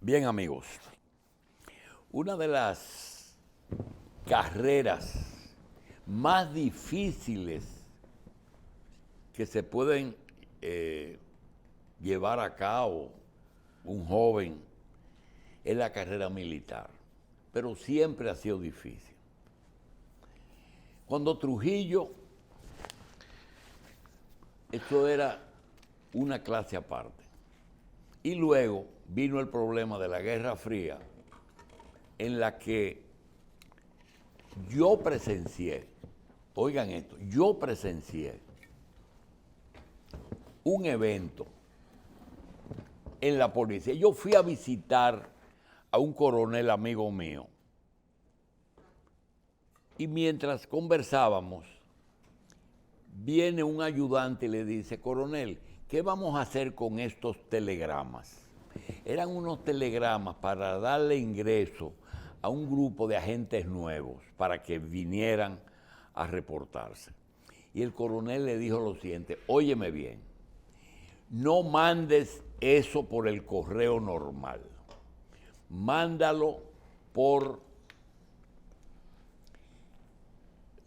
Bien, amigos, una de las carreras más difíciles que se pueden llevar a cabo un joven es la carrera militar, pero siempre ha sido difícil. Cuando Trujillo, eso era una clase aparte. Y luego vino el problema de la Guerra Fría, en la que yo presencié, oigan esto, yo presencié un evento en la policía. Yo fui a visitar a un coronel amigo mío y mientras conversábamos, viene un ayudante y le dice: coronel, ¿qué vamos a hacer con estos telegramas? Eran unos telegramas para darle ingreso a un grupo de agentes nuevos para que vinieran a reportarse. Y el coronel le dijo lo siguiente: óyeme bien, no mandes eso por el correo normal, mándalo por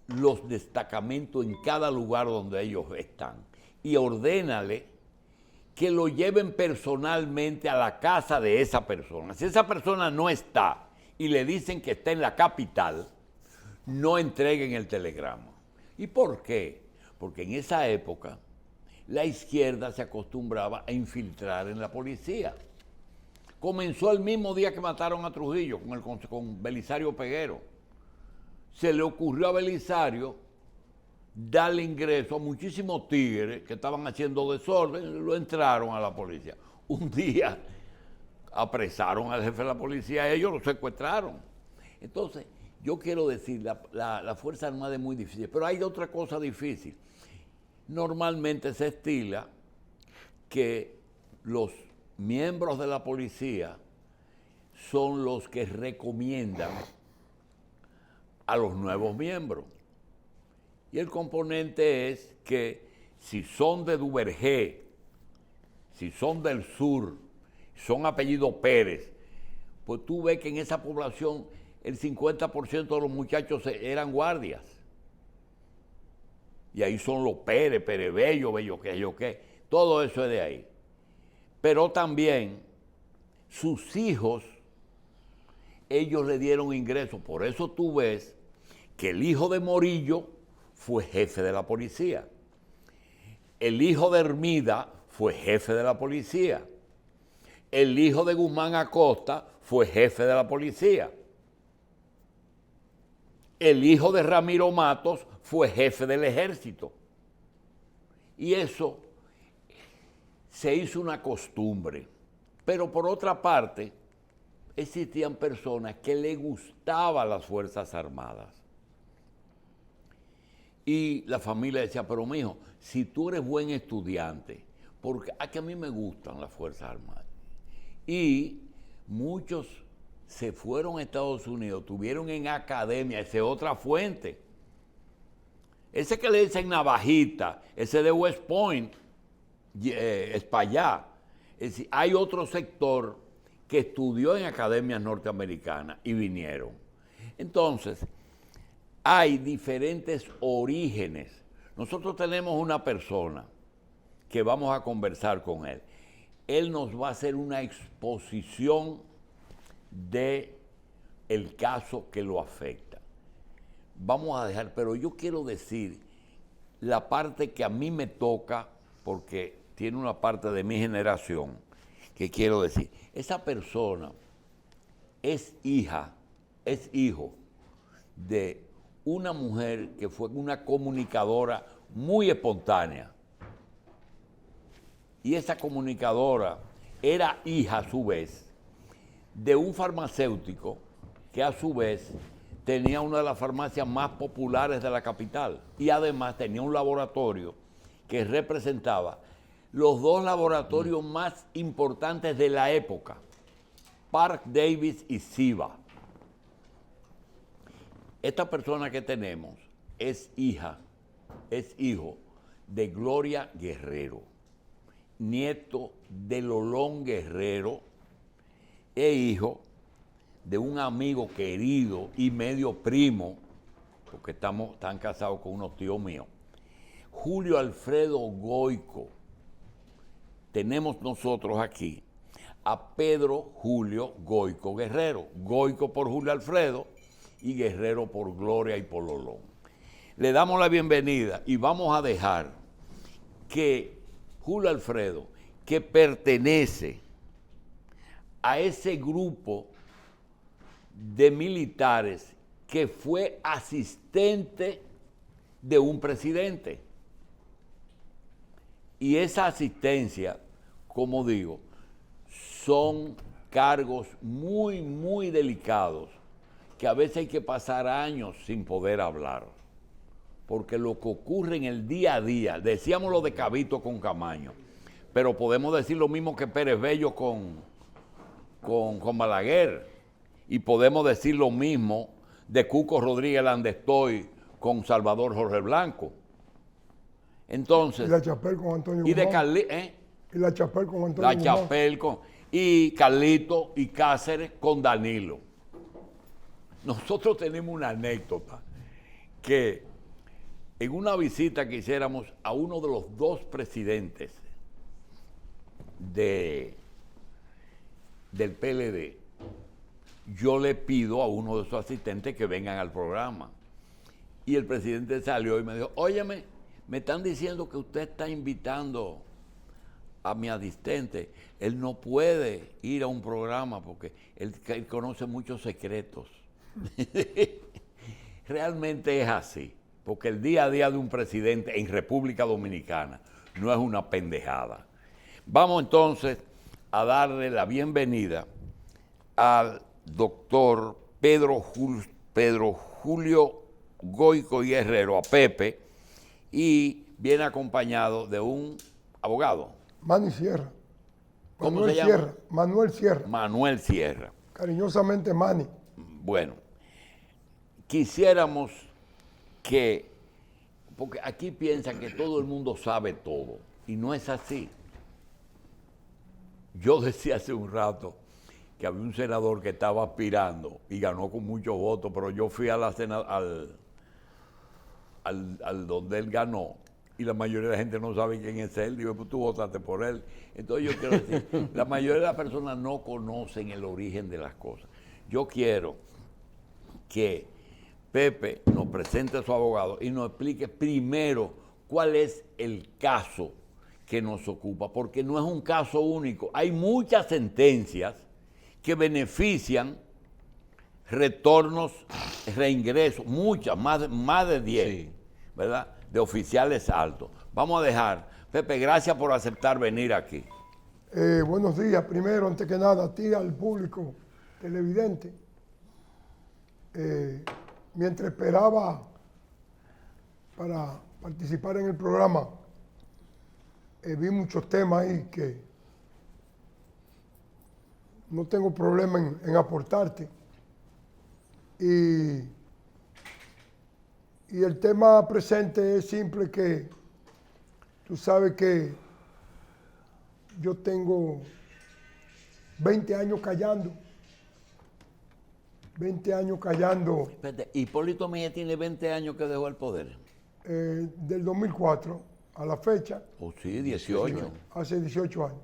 los destacamentos en cada lugar donde ellos están y ordénale que lo lleven personalmente a la casa de esa persona. Si esa persona no está y le dicen que está en la capital, no entreguen el telegrama. ¿Y por qué? Porque en esa época la izquierda se acostumbraba a infiltrar en la policía. Comenzó el mismo día que mataron a Trujillo con Belisario Peguero. Se le ocurrió a Belisario darle ingreso a muchísimos tigres que estaban haciendo desorden, lo entraron a la policía. Un día apresaron al jefe de la policía, ellos lo secuestraron. Entonces, yo quiero decir, la Fuerza Armada es muy difícil, pero hay otra cosa difícil. Normalmente se estila que los miembros de la policía son los que recomiendan a los nuevos miembros. Y el componente es que si son de Duvergé, si son del sur, son apellido Pérez, pues tú ves que en esa población el 50% de los muchachos eran guardias. Y ahí son los Pérez, Pérez Bello, Bello qué, todo eso es de ahí. Pero también sus hijos, ellos le dieron ingresos. Por eso tú ves que el hijo de Morillo fue jefe de la policía. El hijo de Hermida fue jefe de la policía. El hijo de Guzmán Acosta fue jefe de la policía. El hijo de Ramiro Matos fue jefe del ejército. Y eso se hizo una costumbre. Pero por otra parte, existían personas que le gustaban las Fuerzas Armadas. Y la familia decía: pero mijo, si tú eres buen estudiante, porque a mí me gustan las Fuerzas Armadas. Y muchos se fueron a Estados Unidos, tuvieron en academia, esa es otra fuente. Ese que le dicen Navajita, ese de West Point, es para allá. Es decir, hay otro sector que estudió en academias norteamericanas y vinieron. Entonces, hay diferentes orígenes. Nosotros tenemos una persona que vamos a conversar con él. Él nos va a hacer una exposición de el caso que lo afecta. Vamos a dejar, pero yo quiero decir la parte que a mí me toca, porque tiene una parte de mi generación que quiero decir. Esa persona es hijo de una mujer que fue una comunicadora muy espontánea. Y esa comunicadora era hija, a su vez, de un farmacéutico que a su vez tenía una de las farmacias más populares de la capital. Y además tenía un laboratorio que representaba los dos laboratorios más importantes de la época, Park Davis y Ciba. Esta persona que tenemos es hijo de Gloria Guerrero, nieto de Lolón Guerrero, es hijo de un amigo querido y medio primo, porque están casados con unos tíos míos, Julio Alfredo Goico. Tenemos nosotros aquí a Pedro Julio Goico Guerrero. Goico por Julio Alfredo y Guerrero por Gloria y por Lolón. Le damos la bienvenida y vamos a dejar que Julio Alfredo, que pertenece a ese grupo de militares que fue asistente de un presidente. Y esa asistencia, como digo, son cargos muy, muy delicados que a veces hay que pasar años sin poder hablar. Porque lo que ocurre en el día a día, decíamos lo de Cabito con Camaño, pero podemos decir lo mismo que Pérez Bello con Balaguer, y podemos decir lo mismo de Cuco Rodríguez Landestoy con Salvador Jorge Blanco. Entonces, y la Chapel con Antonio y de Guzmán. Y la Chapel con Antonio la Guzmán. Chapel y Carlito y Cáceres con Danilo. Nosotros tenemos una anécdota que en una visita que hiciéramos a uno de los dos presidentes del PLD, yo le pido a uno de sus asistentes que vengan al programa. Y el presidente salió y me dijo, óyeme, me están diciendo que usted está invitando a mi asistente. Él no puede ir a un programa porque él conoce muchos secretos. Realmente es así, porque el día a día de un presidente en República Dominicana no es una pendejada. Vamos entonces a darle la bienvenida al doctor Pedro Julio Goico Guerrero, a Pepe, y viene acompañado de un abogado. Manny Sierra. ¿Cómo Manuel se llama? Sierra. Manuel Sierra. Manuel Sierra. Cariñosamente Manny. Bueno, quisiéramos que, porque aquí piensan que todo el mundo sabe todo, y no es así. Yo decía hace un rato que había un senador que estaba aspirando y ganó con muchos votos, pero yo fui a la al donde él ganó y la mayoría de la gente no sabe quién es él. Digo, pues tú votaste por él. Entonces yo quiero decir, la mayoría de las personas no conocen el origen de las cosas. Yo quiero que Pepe nos presente a su abogado y nos explique primero cuál es el caso que nos ocupa, porque no es un caso único. Hay muchas sentencias que benefician retornos, reingresos, muchas, más de 10, sí, ¿verdad?, de oficiales altos. Vamos a dejar. Pepe, gracias por aceptar venir aquí. Buenos días. Primero, antes que nada, a ti, al público televidente. Mientras esperaba para participar en el programa, vi muchos temas ahí que no tengo problema en aportarte. Y el tema presente es simple, que tú sabes que yo tengo 20 años callando. 20 años callando. Espérate, Hipólito Mejía tiene 20 años que dejó el poder. Del 2004 a la fecha. Oh, sí, 18. Hace 18 años.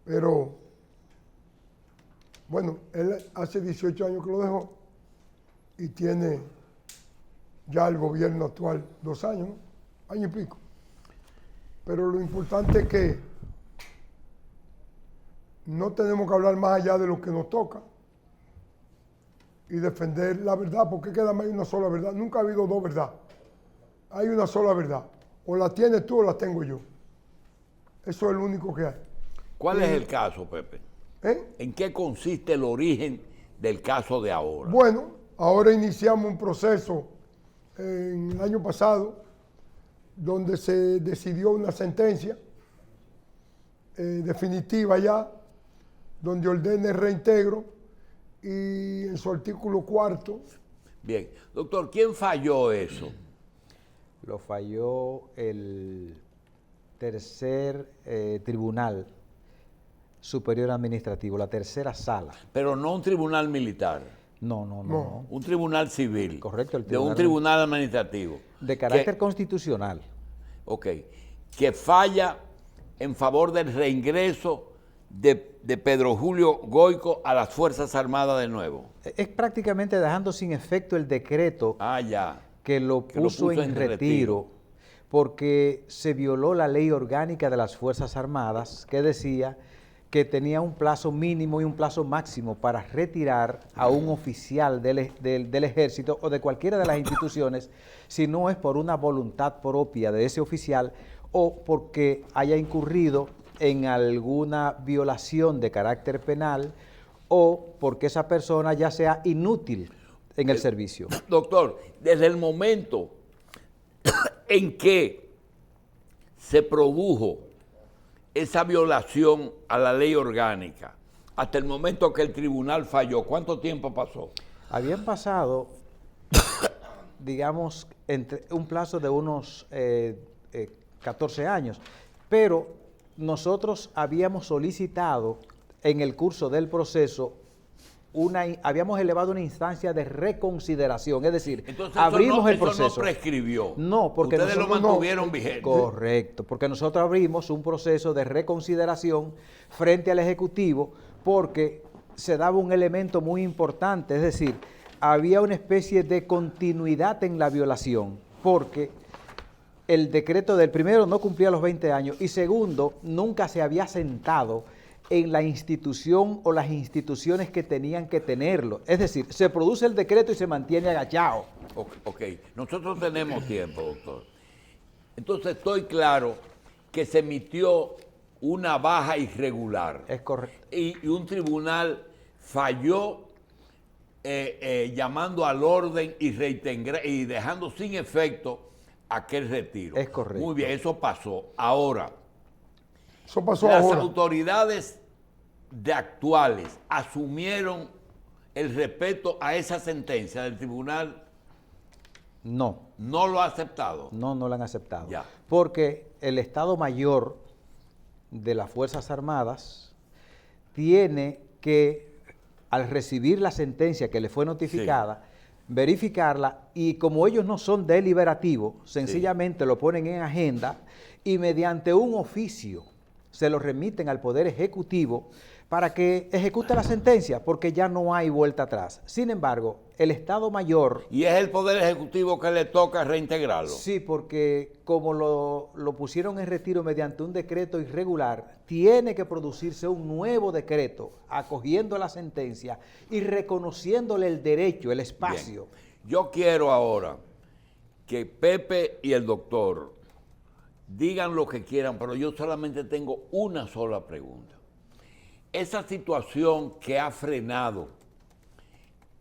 Pero, bueno, él hace 18 años que lo dejó y tiene ya el gobierno actual 2 años, ¿no? Año y pico. Pero lo importante es que no tenemos que hablar más allá de lo que nos toca y defender la verdad, porque queda más una sola verdad. Nunca ha habido dos verdades. Hay una sola verdad. O la tienes tú o la tengo yo. Eso es lo único que hay. ¿Cuál es el caso, Pepe? ¿En qué consiste el origen del caso de ahora? Bueno, ahora iniciamos un proceso en el año pasado donde se decidió una sentencia definitiva ya, donde ordena el reintegro y en su artículo 4. Bien. Doctor, ¿quién falló eso? Lo falló el tercer tribunal Superior Administrativo, la tercera sala. Pero no un tribunal militar, No. un tribunal civil. Correcto, el de un tribunal administrativo. De carácter constitucional. Ok, que falla en favor del reingreso de Pedro Julio Goico a las Fuerzas Armadas de nuevo. Es prácticamente dejando sin efecto el decreto que lo puso en retiro, porque se violó la ley orgánica de las Fuerzas Armadas, que decía que tenía un plazo mínimo y un plazo máximo para retirar a un oficial del ejército o de cualquiera de las instituciones, si no es por una voluntad propia de ese oficial o porque haya incurrido en alguna violación de carácter penal o porque esa persona ya sea inútil en el servicio. Doctor, desde el momento en que se produjo esa violación a la ley orgánica, hasta el momento que el tribunal falló, ¿cuánto tiempo pasó? Habían pasado, digamos, entre un plazo de unos 14 años, pero nosotros habíamos solicitado en el curso del proceso habíamos elevado una instancia de reconsideración, es decir, entonces, abrimos el proceso. Eso no prescribió. No, porque ustedes lo mantuvieron vigente. Correcto, porque nosotros abrimos un proceso de reconsideración frente al Ejecutivo porque se daba un elemento muy importante, es decir, había una especie de continuidad en la violación, porque el decreto del primero no cumplía los 20 años y segundo, nunca se había sentado en la institución o las instituciones que tenían que tenerlo. Es decir, se produce el decreto y se mantiene agachado. Ok, nosotros tenemos tiempo, doctor. Entonces estoy claro que se emitió una baja irregular. Es correcto. Y un tribunal falló llamando al orden y dejando sin efecto aquel retiro. Es correcto. Muy bien, eso pasó. Ahora, eso pasó las ahora. autoridades actuales asumieron el respeto a esa sentencia del tribunal. No. ¿No lo ha aceptado? No lo han aceptado. Ya. Porque el Estado Mayor de las Fuerzas Armadas tiene que, al recibir la sentencia que le fue notificada, verificarla y como ellos no son deliberativos, sencillamente lo ponen en agenda y mediante un oficio se lo remiten al Poder Ejecutivo para que ejecute la sentencia, porque ya no hay vuelta atrás. Sin embargo, el Estado Mayor... ¿Y es el Poder Ejecutivo que le toca reintegrarlo? Sí, porque como lo pusieron en retiro mediante un decreto irregular, tiene que producirse un nuevo decreto acogiendo la sentencia y reconociéndole el derecho, el espacio. Bien. Yo quiero ahora que Pepe y el doctor digan lo que quieran, pero yo solamente tengo una sola pregunta. Esa situación que ha frenado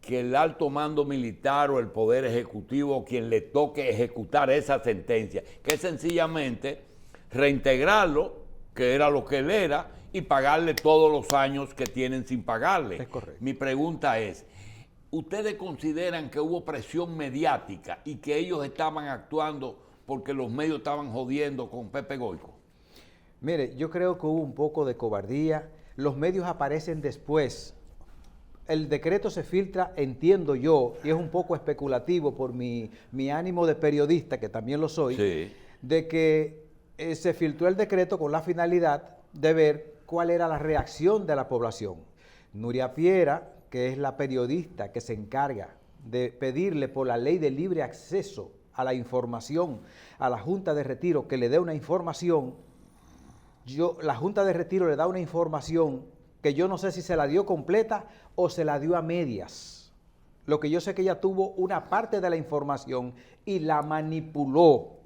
que el alto mando militar o el Poder Ejecutivo, quien le toque ejecutar esa sentencia, que es sencillamente reintegrarlo, que era lo que él era, y pagarle todos los años que tienen sin pagarle. Es correcto. Mi pregunta es, ¿ustedes consideran que hubo presión mediática y que ellos estaban actuando porque los medios estaban jodiendo con Pepe Goico? Mire, yo creo que hubo un poco de cobardía. Los medios aparecen después. El decreto se filtra, entiendo yo, y es un poco especulativo por mi ánimo de periodista, que también lo soy, de que se filtró el decreto con la finalidad de ver cuál era la reacción de la población. Nuria Piera, que es la periodista que se encarga de pedirle por la ley de libre acceso a la información a la Junta de Retiro que le dé una información, la Junta de Retiro le da una información que yo no sé si se la dio completa o se la dio a medias. Lo que yo sé que ella tuvo una parte de la información y la manipuló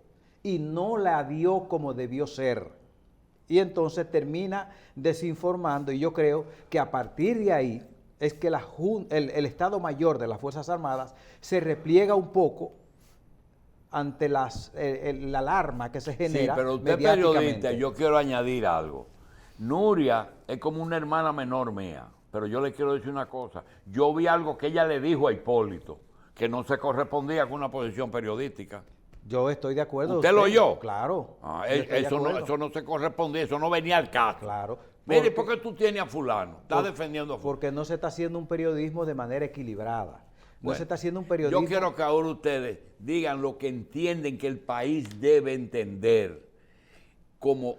y no la dio como debió ser. Y entonces termina desinformando y yo creo que a partir de ahí es que el Estado Mayor de las Fuerzas Armadas se repliega un poco ante la alarma que se genera. Sí, pero usted periodista, yo quiero añadir algo. Nuria es como una hermana menor mía, pero yo le quiero decir una cosa. Yo vi algo que ella le dijo a Hipólito, que no se correspondía con una posición periodística. Yo estoy de acuerdo. ¿Usted lo oyó? Claro. Ah, yo estoy de eso acuerdo. eso no se correspondía, eso no venía al caso. Claro. Mire, ¿por qué tú tienes a fulano? Estás defendiendo a fulano. Porque no se está haciendo un periodismo de manera equilibrada. No Bueno, se está haciendo un periodismo. Yo quiero que ahora ustedes digan lo que entienden que el país debe entender como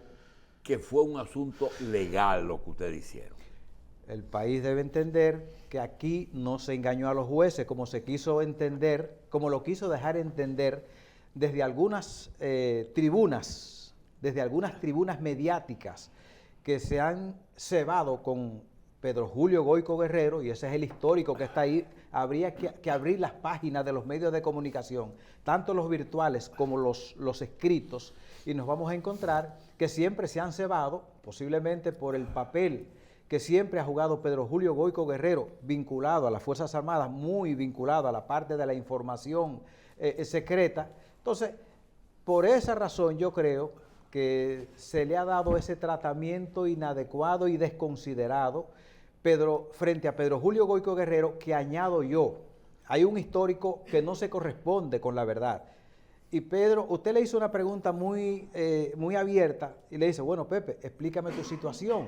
que fue un asunto legal lo que ustedes hicieron. El país debe entender que aquí no se engañó a los jueces como se quiso entender, como lo quiso dejar entender desde algunas tribunas mediáticas que se han cebado con Pedro Julio Goyco Guerrero, y ese es el histórico que está ahí. Habría que abrir las páginas de los medios de comunicación, tanto los virtuales como los escritos, y nos vamos a encontrar que siempre se han cebado, posiblemente por el papel que siempre ha jugado Pedro Julio Goyco Guerrero, vinculado a las Fuerzas Armadas, muy vinculado a la parte de la información secreta. Entonces, por esa razón yo creo que se le ha dado ese tratamiento inadecuado y desconsiderado frente a Pedro Julio Goyco Guerrero, que añado yo, hay un histórico que no se corresponde con la verdad. Y Pedro, usted le hizo una pregunta muy abierta y le dice, bueno, Pepe, explícame tu situación.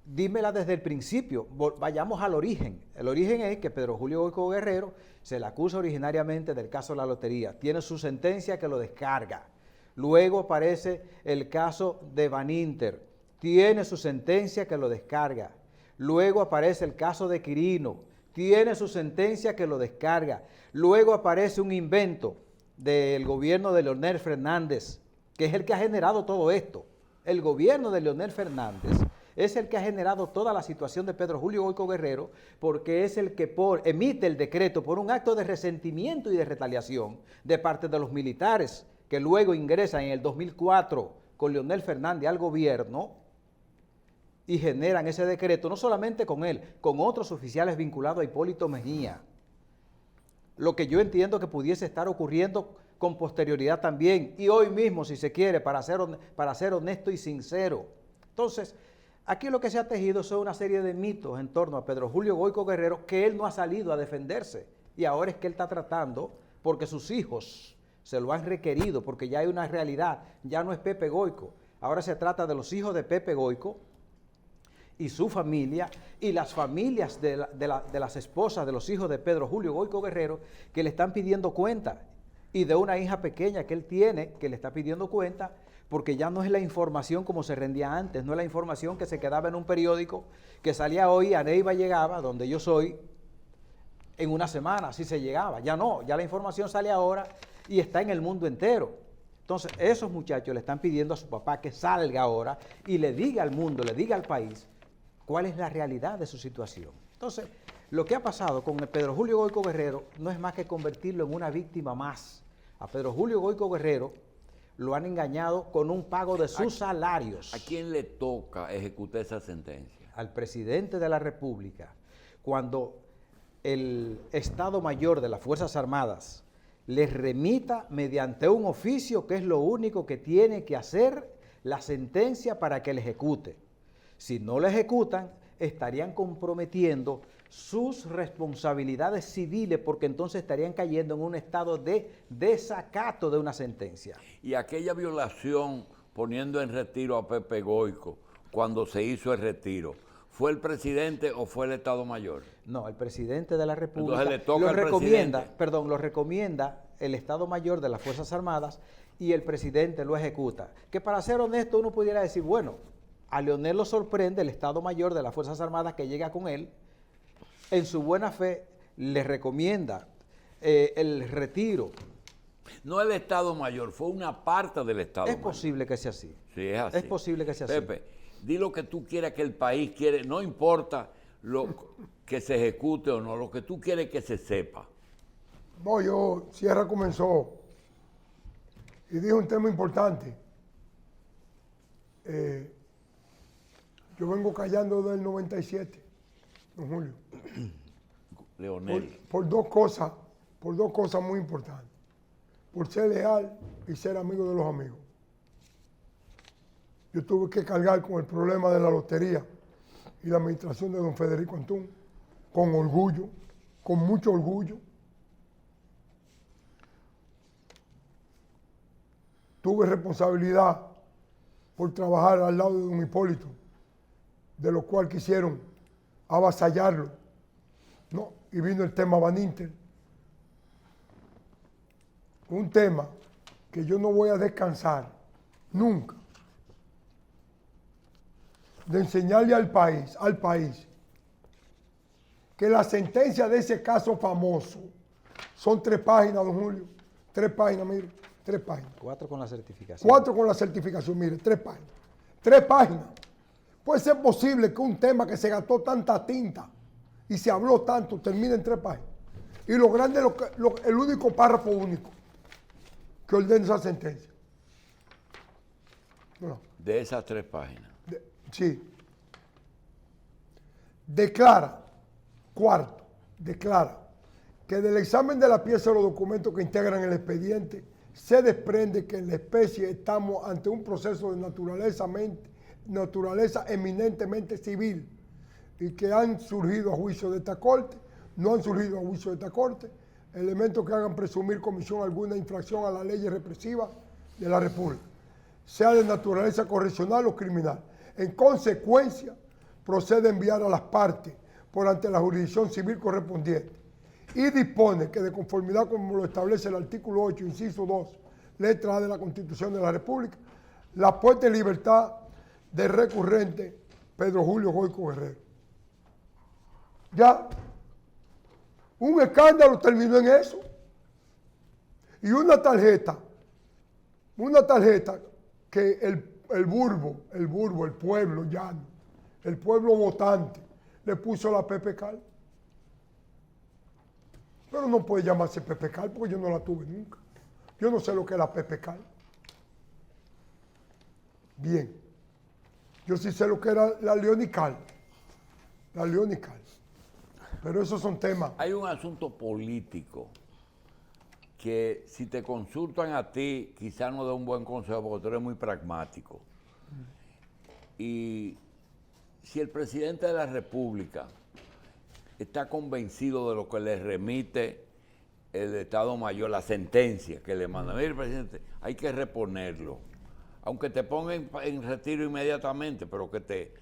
Dímela desde el principio, vayamos al origen. El origen es que Pedro Julio Goyco Guerrero se le acusa originariamente del caso de la lotería. Tiene su sentencia que lo descarga. Luego aparece el caso de Baninter. Tiene su sentencia que lo descarga. Luego aparece el caso de Quirino. Tiene su sentencia que lo descarga. Luego aparece un invento del gobierno de Leonel Fernández, que es el que ha generado todo esto. El gobierno de Leonel Fernández es el que ha generado toda la situación de Pedro Julio Goyco Guerrero, porque es el que emite el decreto por un acto de resentimiento y de retaliación de parte de los militares, que luego ingresan en el 2004 con Leonel Fernández al gobierno y generan ese decreto, no solamente con él, con otros oficiales vinculados a Hipólito Mejía. Lo que yo entiendo que pudiese estar ocurriendo con posterioridad también, y hoy mismo, si se quiere, para ser honesto y sincero. Entonces, aquí lo que se ha tejido son una serie de mitos en torno a Pedro Julio Goyco Guerrero, que él no ha salido a defenderse, y ahora es que él está tratando, porque sus hijos se lo han requerido, porque ya hay una realidad, ya no es Pepe Goyco, ahora se trata de los hijos de Pepe Goyco y su familia, y las familias de las esposas de los hijos de Pedro Julio Goyco Guerrero, que le están pidiendo cuenta, y de una hija pequeña que él tiene, que le está pidiendo cuenta, porque ya no es la información como se rendía antes, no es la información que se quedaba en un periódico, que salía hoy, a Neiva llegaba, donde yo soy, en una semana, así se llegaba. Ya no, ya la información sale ahora y está en el mundo entero. Entonces, esos muchachos le están pidiendo a su papá que salga ahora y le diga al mundo, le diga al país, cuál es la realidad de su situación. Entonces, lo que ha pasado con el Pedro Julio Goyco Guerrero no es más que convertirlo en una víctima más. A Pedro Julio Goyco Guerrero lo han engañado con un pago de sus salarios. ¿A quién le toca ejecutar esa sentencia? Al presidente de la República, cuando el Estado Mayor de las Fuerzas Armadas les remita mediante un oficio, que es lo único que tiene que hacer, la sentencia para que le ejecute. Si no la ejecutan, estarían comprometiendo sus responsabilidades civiles, porque entonces estarían cayendo en un estado de desacato de una sentencia. Y aquella violación poniendo en retiro a Pepe Goyco, cuando se hizo el retiro, ¿fue el presidente o fue el Estado Mayor? No, el presidente de la República Entonces le toca lo al recomienda, presidente. lo recomienda el Estado Mayor de las Fuerzas Armadas y el presidente lo ejecuta. Que para ser honesto uno pudiera decir, bueno, a Leonel lo sorprende el Estado Mayor de las Fuerzas Armadas que llega con él, en su buena fe le recomienda el retiro. No el Estado Mayor, fue una parte del Estado Es Mayor. posible que sea así. Sí, es así. Es posible que sea así. Pepe, di lo que tú quieras que el país quiere, no importa lo que se ejecute o no, lo que tú quieres que se sepa. No, Sierra comenzó y dijo un tema importante. Yo vengo callando del 97, don Julio. Leonel. Por dos cosas muy importantes. Por ser leal y ser amigo de los amigos. Yo tuve que cargar con el problema de la lotería y la administración de don Federico Antún, con orgullo, con mucho orgullo. tuve responsabilidad por trabajar al lado de don Hipólito, de lo cual quisieron avasallarlo, ¿no? Y vino el tema Baninter. Un tema que yo no voy a descansar nunca de enseñarle al país, que la sentencia de ese caso famoso son 3 páginas, don Julio. 3 páginas, mire, 3 páginas. 4 con la certificación. 4 con la certificación, mire, 3 páginas. 3 páginas. Puede ser posible que un tema que se gastó tanta tinta y se habló tanto termine en 3 páginas. Y lo grande es el único párrafo único que ordena esa sentencia. No. De esas 3 páginas. Sí. Declara que del examen de la pieza de los documentos que integran el expediente se desprende que en la especie estamos ante un proceso de naturaleza eminentemente civil y que han surgido a juicio de esta Corte, no han surgido a juicio de esta Corte, elementos que hagan presumir comisión alguna infracción a las leyes represivas de la República, sea de naturaleza correccional o criminal. En consecuencia, procede a enviar a las partes por ante la jurisdicción civil correspondiente y dispone que de conformidad como lo establece el artículo 8, inciso 2, letra A de la Constitución de la República, la puesta en libertad del recurrente Pedro Julio Goico Guerrero. Ya, un escándalo terminó en eso. Y una tarjeta que el pueblo llano, el pueblo votante, le puso la Pepe Cal. Pero no puede llamarse Pepe Cal porque yo no la tuve nunca. Yo no sé lo que es la Pepe Cal. Bien. Yo sí sé lo que era la Leonical. La Leonical. Pero esos son temas. Hay un asunto político que si te consultan a ti, quizás no dé un buen consejo porque tú eres muy pragmático. Y si el presidente de la República está convencido de lo que le remite el Estado Mayor, la sentencia que le manda, mire, presidente, hay que reponerlo. Aunque te pongan en retiro inmediatamente, pero que te...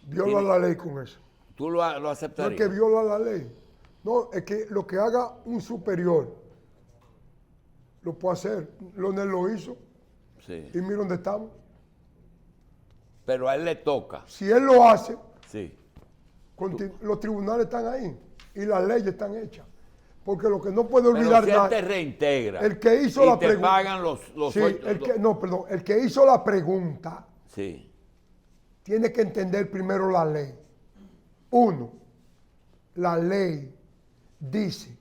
Viola la ley con eso. ¿Tú lo No aceptarías? es que viola la ley. No, es que lo que haga un superior lo puede hacer. Leonel lo hizo. Sí. Y mira dónde estamos. Pero a él le toca. Si él lo hace, Sí. los tribunales están ahí y las leyes están hechas. Porque lo que no puede Pero olvidar si él nada, te reintegra. el que hizo y la te pregunta. pagan los Sí, 8. el que hizo la pregunta Sí. tiene que entender primero la ley. 1, la ley dice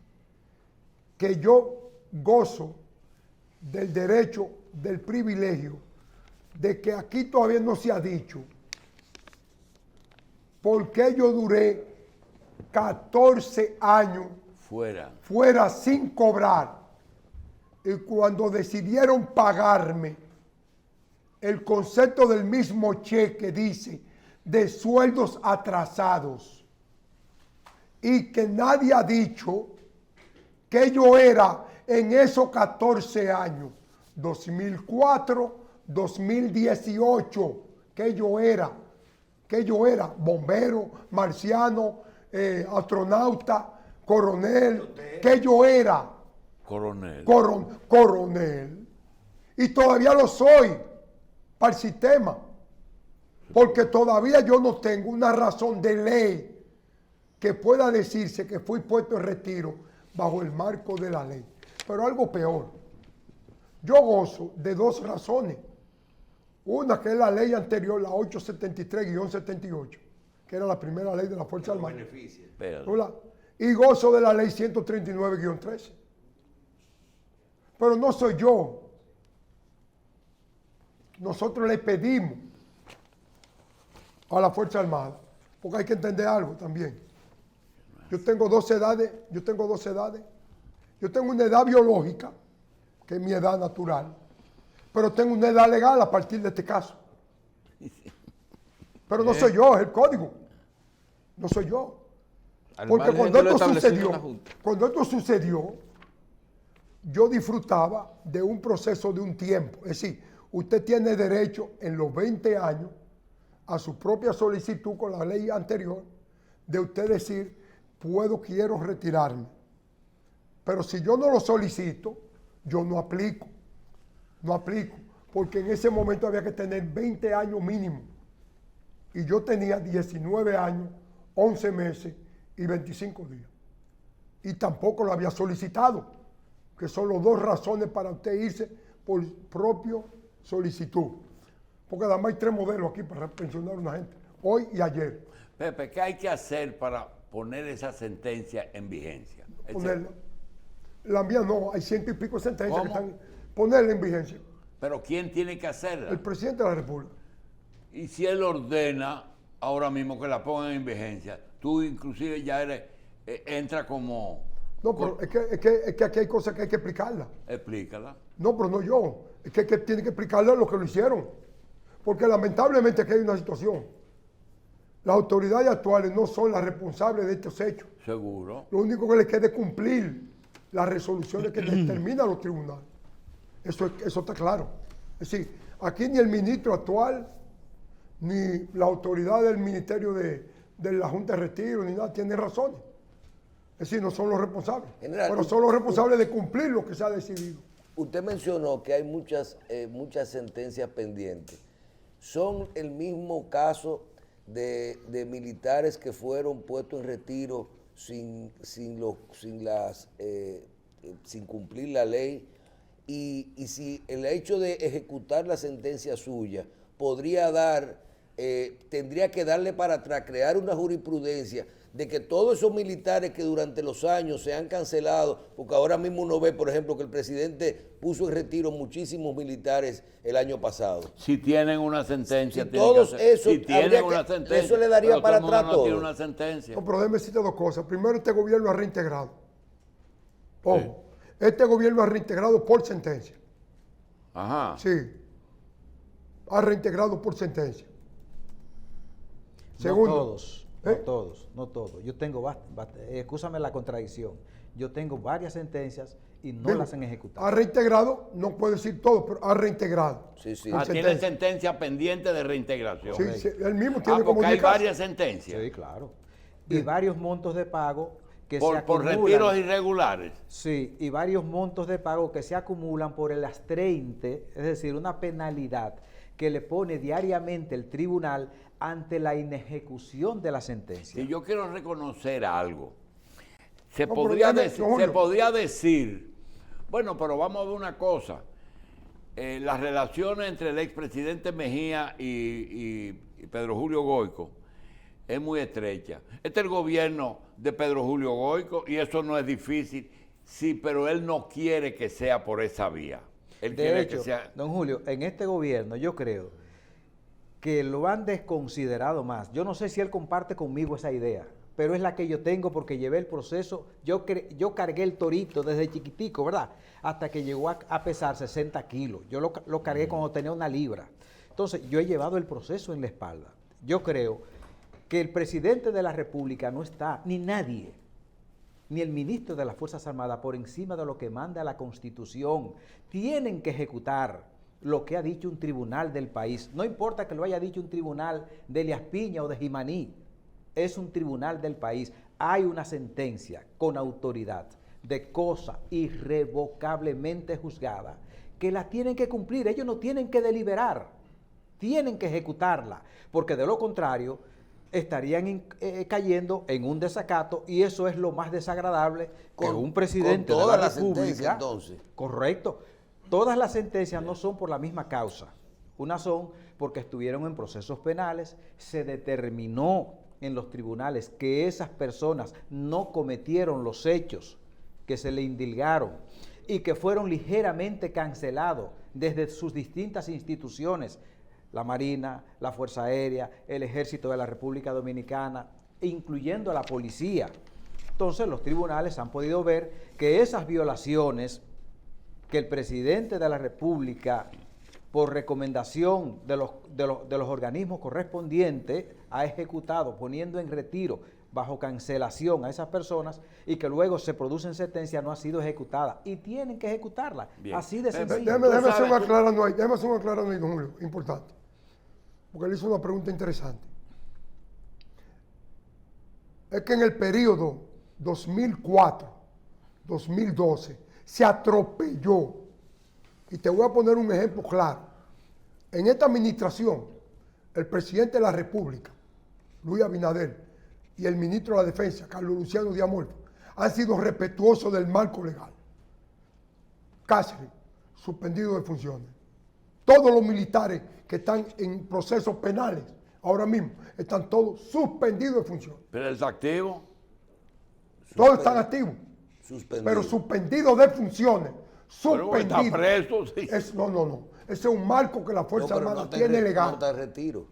que yo gozo del derecho, del privilegio, de que aquí todavía no se ha dicho por qué yo duré 14 años fuera sin cobrar. Y cuando decidieron pagarme, el concepto del mismo cheque dice de sueldos atrasados. Y que nadie ha dicho que yo era en esos 14 años, 2004, 2018, que yo era bombero, marciano, astronauta, coronel, que yo era Coronel. coronel. Y todavía lo soy para el sistema. Porque todavía yo no tengo una razón de ley que pueda decirse que fui puesto en retiro bajo el marco de la ley. Pero algo peor. Yo gozo de 2 razones. Una que es la ley anterior, la 873-78, que era la primera ley de la Fuerza Armada. Y gozo de la ley 139-13. Pero no soy yo. Nosotros le pedimos a la Fuerza Armada, porque hay que entender algo también. Yo tengo 2 edades. Yo tengo una edad biológica, que es mi edad natural, pero tengo una edad legal a partir de este caso. Pero no soy yo, es el código. No soy yo. Porque cuando esto sucedió, yo disfrutaba de un proceso de un tiempo. Es decir, usted tiene derecho en los 20 años a su propia solicitud con la ley anterior de usted decir, quiero retirarme. Pero si yo no lo solicito, yo no aplico. No aplico. Porque en ese momento había que tener 20 años mínimo. Y yo tenía 19 años, 11 meses y 25 días. Y tampoco lo había solicitado, que son las dos razones para usted irse por propio solicitud. Porque además hay 3 modelos aquí para pensionar a una gente, hoy y ayer. Pepe, ¿qué hay que hacer para poner esa sentencia en vigencia? Ponerla. La mía no, hay 100 y pico de sentencias ¿Cómo? que están, ponerla en vigencia. Pero ¿quién tiene que hacerla? El presidente de la República. Y si él ordena ahora mismo que la pongan en vigencia, tú inclusive ya eres, entra como... No, pero es que aquí hay cosas que hay que explicarlas. Explícala. No, pero no yo. Es que tiene que explicarle a los que lo hicieron. Porque lamentablemente aquí hay una situación. Las autoridades actuales no son las responsables de estos hechos. Seguro. Lo único que les queda es cumplir las resoluciones que determinan los tribunales. Eso está claro. Es decir, aquí ni el ministro actual, ni la autoridad del Ministerio de la Junta de Retiro, ni nada, tienen razones. Es decir, no son los responsables. General, pero son los responsables de cumplir lo que se ha decidido. Usted mencionó que hay muchas sentencias pendientes. ¿Son el mismo caso de militares que fueron puestos en retiro sin cumplir la ley? Y si el hecho de ejecutar la sentencia suya tendría que darle para atrás, crear una jurisprudencia de que todos esos militares que durante los años se han cancelado, porque ahora mismo uno ve, por ejemplo, que el presidente puso en retiro muchísimos militares el año pasado. Si tienen una sentencia, Si tienen todos que hacer. esos, Si tienen una eso sentencia, le daría pero para todo el mundo atrás no todo. tiene una sentencia. No, pero déjeme decirte 2 cosas. Primero, este gobierno ha reintegrado. Ojo, este gobierno ha reintegrado por sentencia. Ajá. Sí. Ha reintegrado por sentencia. Segundo. No todos. Yo tengo, excúsame la contradicción, yo tengo varias sentencias y no las han ejecutado. Ha reintegrado, no puedo decir todo, pero ha reintegrado. Sí, sí. Por Tiene sentencia. sentencia pendiente de reintegración. Sí, sí, él mismo tiene como porque hay 10 casos. varias sentencias. Sí, claro. Y varios montos de pago que se Por acumulan. retiros irregulares. Sí, y varios montos de pago que se acumulan por el astreinte, es decir, una penalidad que le pone diariamente el tribunal ante la inejecución de la sentencia. Si yo quiero reconocer algo, se No, podría pero déjame, Julio. decir, bueno, pero vamos a ver una cosa, las relaciones entre el expresidente Mejía y Pedro Julio Goyco es muy estrecha. Este es el gobierno de Pedro Julio Goyco y eso no es difícil, sí, pero él no quiere que sea por esa vía. Él De quiere hecho, que sea... don Julio, en este gobierno yo creo que lo han desconsiderado más. Yo no sé si él comparte conmigo esa idea, pero es la que yo tengo porque llevé el proceso, yo cargué el torito desde chiquitico, ¿verdad? Hasta que llegó a pesar 60 kilos. Yo lo cargué cuando tenía 1 libra. Entonces, yo he llevado el proceso en la espalda. Yo creo que el presidente de la República no está, ni nadie, ni el ministro de las Fuerzas Armadas, por encima de lo que manda la Constitución. Tienen que ejecutar lo que ha dicho un tribunal del país. No importa que lo haya dicho un tribunal de Elías Piña o de Jimaní, es un tribunal del país. Hay una sentencia con autoridad de cosa irrevocablemente juzgada que la tienen que cumplir. Ellos no tienen que deliberar, tienen que ejecutarla, porque de lo contrario estarían cayendo en un desacato y eso es lo más desagradable que un presidente con de toda la la República. sentencia, entonces. Correcto. Todas las sentencias no son por la misma causa. Unas son porque estuvieron en procesos penales, se determinó en los tribunales que esas personas no cometieron los hechos que se le indilgaron y que fueron ligeramente cancelados desde sus distintas instituciones, la Marina, la Fuerza Aérea, el Ejército de la República Dominicana, incluyendo a la policía. Entonces los tribunales han podido ver que esas violaciones que el presidente de la República, por recomendación de los organismos correspondientes, ha ejecutado, poniendo en retiro bajo cancelación a esas personas y que luego se producen sentencias, no ha sido ejecutada y tienen que ejecutarla. Bien. Así de sencillo. Déjame hacer un sabes- aclarando ahí, don Julio, importante. Porque él hizo una pregunta interesante. Es que en el periodo 2004-2012 se atropelló. Y te voy a poner un ejemplo claro. En esta administración, el presidente de la República, Luis Abinader, y el ministro de la Defensa, Carlos Luciano Díaz Morfa, han sido respetuosos del marco legal. Cáceres, suspendido de funciones. Todos los militares que están en procesos penales, ahora mismo, están todos suspendidos de funciones. Pero el activo. Todos están activos, Suspendido. pero suspendidos de funciones. Pero está Suspendidos. preso, sí. No. Ese es un marco que la Fuerza No, pero Armada no te tiene re- legal. No te retiro.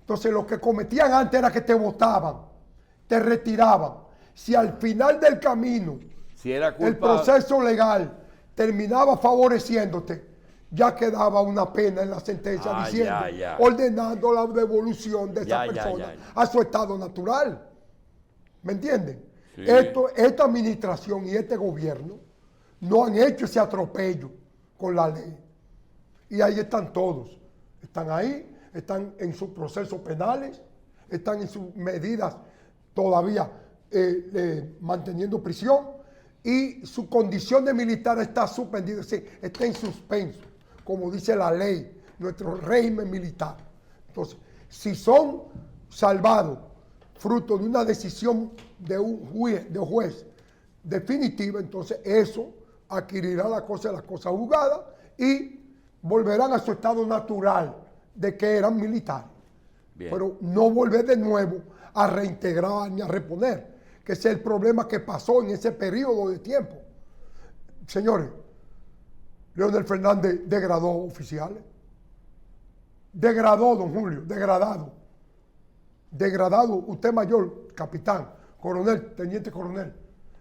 Entonces, lo que cometían antes era que te votaban, te retiraban. Si al final del camino Si era el culpa. proceso legal terminaba favoreciéndote, ya quedaba una pena en la sentencia Ah, diciendo, ya. ordenando la devolución de esa Ya, persona ya. a su estado natural. ¿Me entienden? Sí. Esta administración y este gobierno no han hecho ese atropello con la ley. Y ahí están todos. Están ahí, están en sus procesos penales, están en sus medidas todavía manteniendo prisión y su condición de militar está suspendida, es decir, está en suspenso, como dice la ley, nuestro régimen militar. Entonces, si son salvados fruto de una decisión de un juez definitiva, entonces eso adquirirá la cosa juzgada y volverán a su estado natural de que eran militares. Bien. Pero no volver de nuevo a reintegrar ni a reponer, que ese es el problema que pasó en ese periodo de tiempo. Señores, Leonel Fernández degradó oficiales. Degradó, don Julio, degradado. Degradado, usted mayor, capitán, coronel, teniente coronel.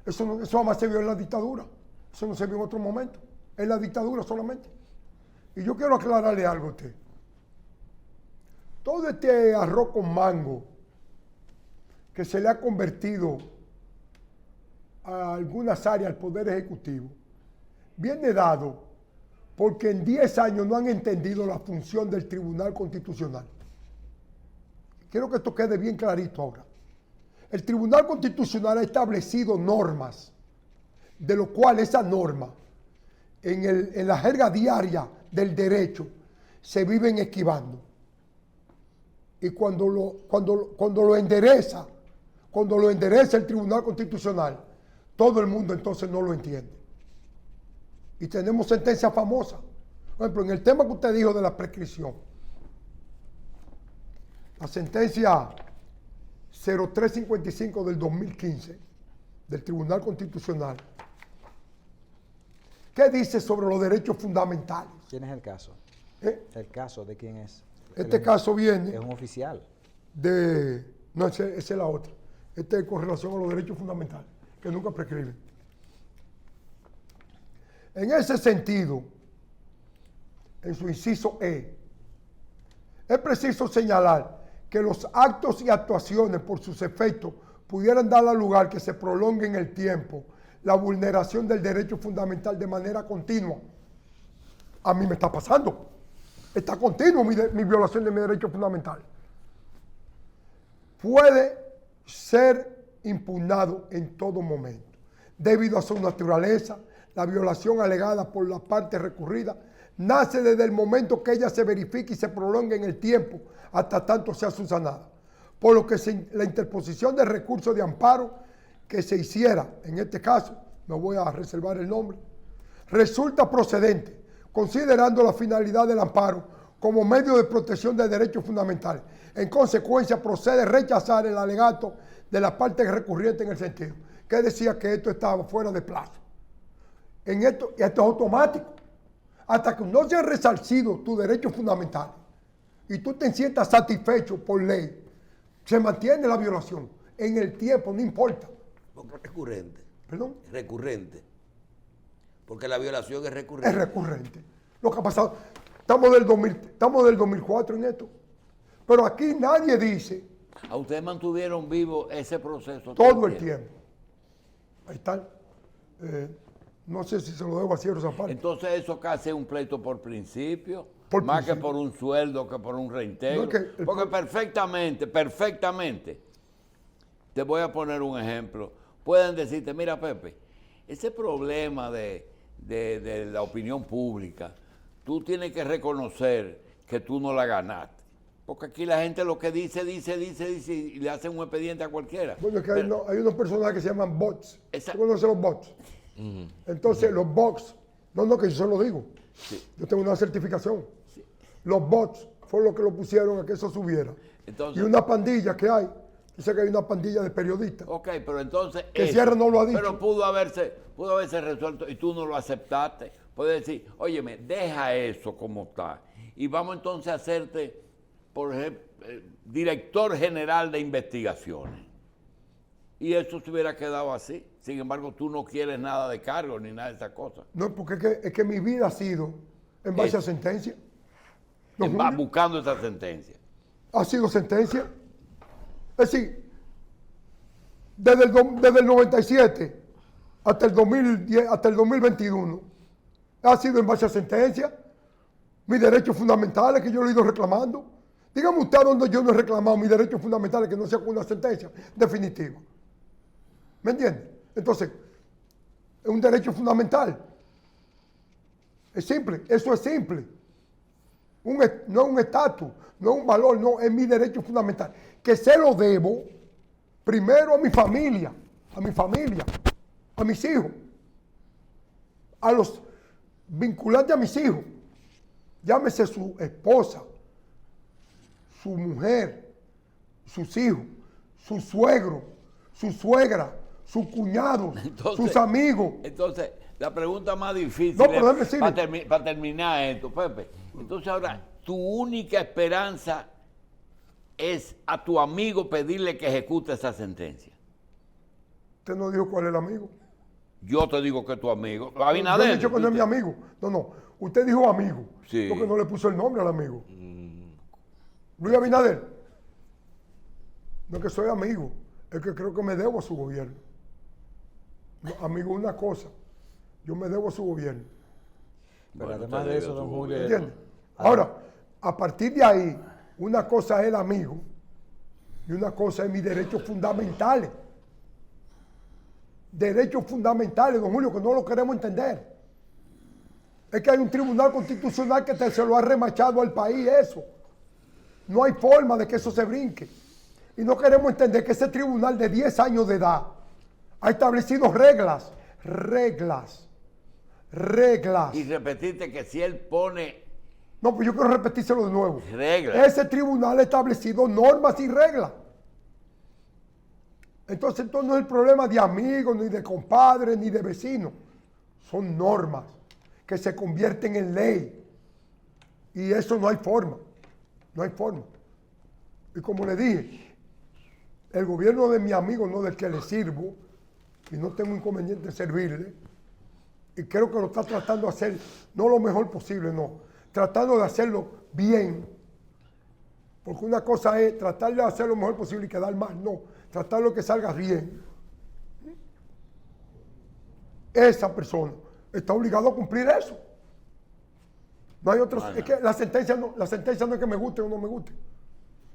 Eso jamás se vio en la dictadura. Eso no se vio en otro momento. En la dictadura solamente. Y yo quiero aclararle algo a usted. Todo este arroz con mango que se le ha convertido a algunas áreas del Poder Ejecutivo, viene dado porque en 10 años no han entendido la función del Tribunal Constitucional. Quiero que esto quede bien clarito ahora. El Tribunal Constitucional ha establecido normas, de lo cual esa norma, en la jerga diaria del derecho, se viven esquivando. Y cuando lo endereza el Tribunal Constitucional, todo el mundo entonces no lo entiende. Y tenemos sentencias famosas. Por ejemplo, en el tema que usted dijo de la prescripción, la sentencia 0355 del 2015 del Tribunal Constitucional, ¿qué dice sobre los derechos fundamentales? ¿Quién es el caso? ¿El caso de quién es? Este caso viene Es un oficial. No, esa es la otra. Este es con relación a los derechos fundamentales, que nunca prescriben. En ese sentido, en su inciso E, es preciso señalar que los actos y actuaciones por sus efectos pudieran dar lugar que se prolongue en el tiempo la vulneración del derecho fundamental de manera continua. A mí me está pasando. Está continuo mi violación de mi derecho fundamental. Puede ser impugnado en todo momento. Debido a su naturaleza, la violación alegada por la parte recurrida nace desde el momento que ella se verifique y se prolongue en el tiempo hasta tanto sea subsanada. Por lo que la interposición de recursos de amparo que se hiciera, en este caso, no voy a reservar el nombre, resulta procedente, considerando la finalidad del amparo como medio de protección de derechos fundamentales. En consecuencia, procede rechazar el alegato de la parte recurriente en el sentido que decía que esto estaba fuera de plazo. Esto es automático. Hasta que no se ha resarcido tus derechos fundamentales y tú te sientas satisfecho por ley, se mantiene la violación en el tiempo, no importa. Porque es recurrente. ¿Perdón? Recurrente. Porque la violación es recurrente. Es recurrente. Lo que ha pasado, estamos del 2004 en esto. Pero aquí nadie dice A ustedes mantuvieron vivo ese proceso. Todo el tiempo. Ahí están. No sé si se lo debo a Cierro Zapata. Entonces eso casi es un pleito por principio, Por más principio. que por un sueldo, que por un reintegro. No, es que el Porque perfectamente, te voy a poner un ejemplo. Pueden decirte, mira Pepe, ese problema de la opinión pública, tú tienes que reconocer que tú no la ganaste. Porque aquí la gente lo que dice y le hacen un expediente a cualquiera. Bueno, es que hay unos personajes que se llaman bots. Esa- ¿Tú conoces los bots? Entonces, los bots, no, que yo se lo digo. Yo tengo una certificación. Los bots fue lo que lo pusieron a que eso subiera. Entonces- Y una pandilla que hay, yo sé que hay una pandilla de periodistas. Ok, pero entonces... Que Sierra no lo ha dicho. Pero pudo haberse resuelto y tú no lo aceptaste. Puedes decir, óyeme, deja eso como está. Y vamos entonces a hacerte, por ejemplo, director general de investigaciones. Y eso se hubiera quedado así. Sin embargo, tú no quieres nada de cargo ni nada de esas cosas. No, porque es que mi vida ha sido en base a sentencia. No, Va Julio, buscando esa sentencia. ha sido sentencia. Es decir, desde el 97 hasta el 2010, hasta el 2021, ha sido en base a sentencia. Mis derechos fundamentales que yo lo he ido reclamando. Dígame usted donde yo no he reclamado mis derechos fundamentales que no sea con una sentencia definitiva. ¿Me entiende? Entonces, es un derecho fundamental. Es simple, eso es simple. No es un estatus, no es un valor, no, es mi derecho fundamental. Que se lo debo primero a mi familia, a mis hijos, a los vinculantes a mis hijos. Llámese su esposa, su mujer, sus hijos, su suegro, su suegra, sus cuñados, Entonces- sus amigos. Entonces, la pregunta más difícil No, pero déjame es, decirle. para terminar esto, Pepe. Entonces ahora, tu única esperanza es a tu amigo pedirle que ejecute esa sentencia. Usted no dijo cuál es el amigo. Yo te digo que es tu amigo. Yo he Abinader. dicho que no es mi amigo. No. Usted dijo amigo. Sí. Porque no le puso el nombre al amigo. Luis Abinader. No es que soy amigo. Es que creo que me debo a su gobierno. No, amigo es una cosa. Yo me debo a su gobierno. Pero Bueno, además te de digo eso, tú, don Julio, ¿Entiendes? Ahora, a partir de ahí, una cosa es el amigo y una cosa es mis derechos fundamentales. Derechos fundamentales, don Julio, que no lo queremos entender. Es que hay un tribunal constitucional que se lo ha remachado al país eso. No hay forma de que eso se brinque. Y no queremos entender que ese tribunal de 10 años de edad ha establecido reglas. Y repetirte que si él pone No, pues yo quiero repetírselo de nuevo. reglas. Ese tribunal ha establecido normas y reglas. Entonces, esto no es el problema de amigos, ni de compadres, ni de vecinos. Son normas que se convierten en ley. Y eso no hay forma. No hay forma. Y como le dije, el gobierno de mi amigo, no del que le sirvo, y no tengo inconveniente en servirle, y creo que lo está tratando de hacer, no lo mejor posible, no, tratando de hacerlo bien. Porque una cosa es tratar de hacer lo mejor posible y quedar mal, no, tratar de que salga bien. Esa persona está obligada a cumplir eso. No hay otros, es que la sentencia no es que me guste o no me guste.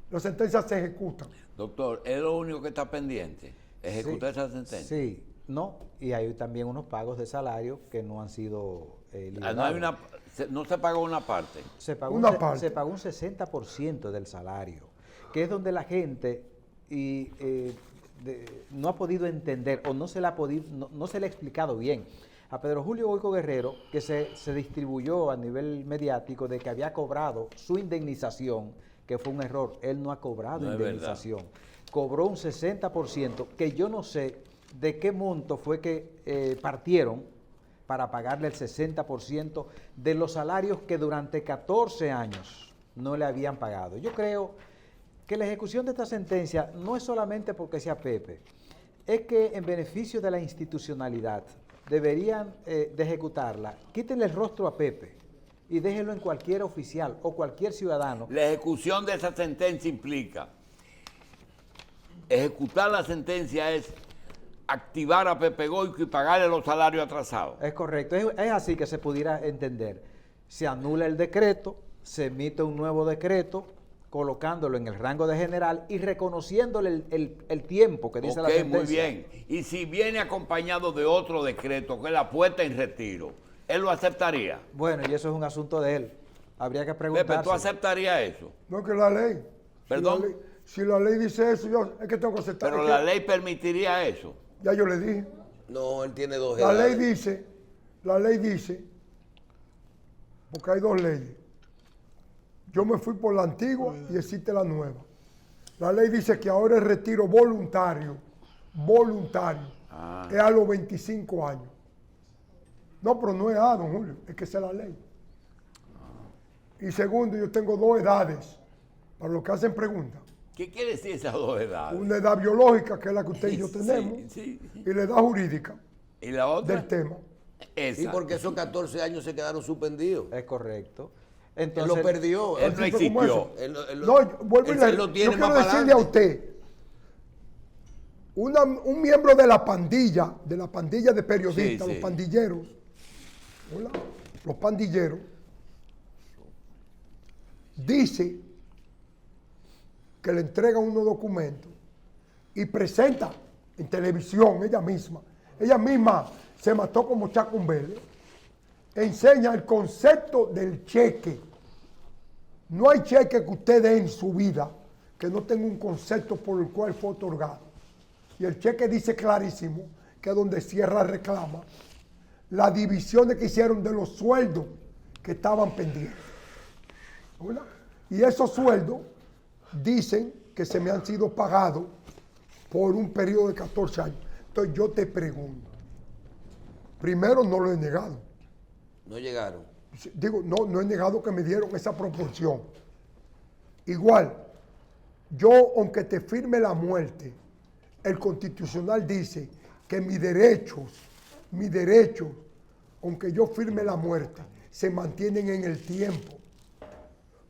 Las sentencias se ejecutan. Doctor, es lo único que está pendiente, ejecutar esa sentencia. Sí, no, y hay también unos pagos de salario que no han sido liberados. No se pagó una parte. Se pagó, Una un, parte. se pagó un 60% del salario, que es donde la gente no ha podido entender o no se le ha explicado bien. A Pedro Julio Goico Guerrero, que se distribuyó a nivel mediático de que había cobrado su indemnización, que fue un error. Él no ha cobrado No es indemnización. Cobró un 60%, que yo no sé de qué monto fue que partieron para pagarle el 60% de los salarios que durante 14 años no le habían pagado. Yo creo que la ejecución de esta sentencia no es solamente porque sea Pepe, es que en beneficio de la institucionalidad deberían de ejecutarla, quítenle el rostro a Pepe y déjenlo en cualquier oficial o cualquier ciudadano. La ejecución de esa sentencia implica Ejecutar la sentencia es activar a Pepe Goico y pagarle los salarios atrasados. Es correcto, es así que se pudiera entender. Se anula el decreto, se emite un nuevo decreto, colocándolo en el rango de general y reconociéndole el tiempo que dice la Ok, sentencia. muy bien. Y si viene acompañado de otro decreto, que es la puesta en retiro, ¿él lo aceptaría? Bueno, y eso es un asunto de él. Habría que preguntarse. Pepe, ¿tú aceptarías eso? No es que la ley. ¿Perdón? Si la ley dice eso, yo es que tengo que aceptar. Pero es la que- ley permitiría eso. Ya yo le dije. No, él tiene dos La ley edades. dice, porque hay dos leyes. Yo me fui por la antigua y existe la nueva. La ley dice que ahora el retiro voluntario, es a los 25 años. No, pero no es A, don Julio, es que esa es la ley. Y segundo, yo tengo dos edades, para los que hacen preguntas. ¿Qué quiere decir esas dos edades? Una edad biológica, que es la que usted y yo Sí, tenemos, sí. y la edad jurídica ¿Y la otra? del tema. Esa. Sí, porque esos 14 años se quedaron suspendidos. Es correcto. Él Entonces, lo perdió. Él no Así fue como existió. eso. Él lo- No, vuelvo y él le lo yo tiene quiero más para decirle a adelante. usted, un miembro de la pandilla de periodistas, Sí, los sí. pandilleros, hola, los pandilleros, dice que le entrega unos documentos y presenta en televisión ella misma se mató como Chacumbele, enseña el concepto del cheque. No hay cheque que usted dé en su vida que no tenga un concepto por el cual fue otorgado. Y el cheque dice clarísimo que es donde Sierra reclama las divisiones que hicieron de los sueldos que estaban pendientes. ¿Verdad? Y esos sueldos dicen que se me han sido pagados por un periodo de 14 años. Entonces yo te pregunto, primero no lo he negado. No llegaron. Digo, no he negado que me dieron esa proporción. Igual, yo, aunque te firme la muerte, el Constitucional dice que mis derechos, aunque yo firme la muerte, se mantienen en el tiempo.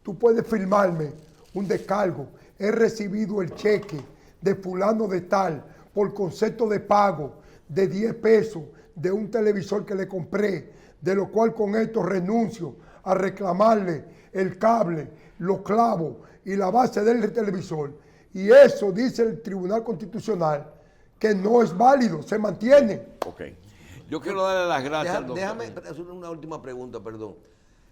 Tú puedes firmarme un descargo. He recibido el cheque de fulano de tal por concepto de pago de 10 pesos de un televisor que le compré, de lo cual con esto renuncio a reclamarle el cable, los clavos y la base del televisor. Y eso dice el Tribunal Constitucional que no es válido, se mantiene. Ok. Yo quiero darle las gracias al doctor. Déjame hacer una última pregunta, perdón.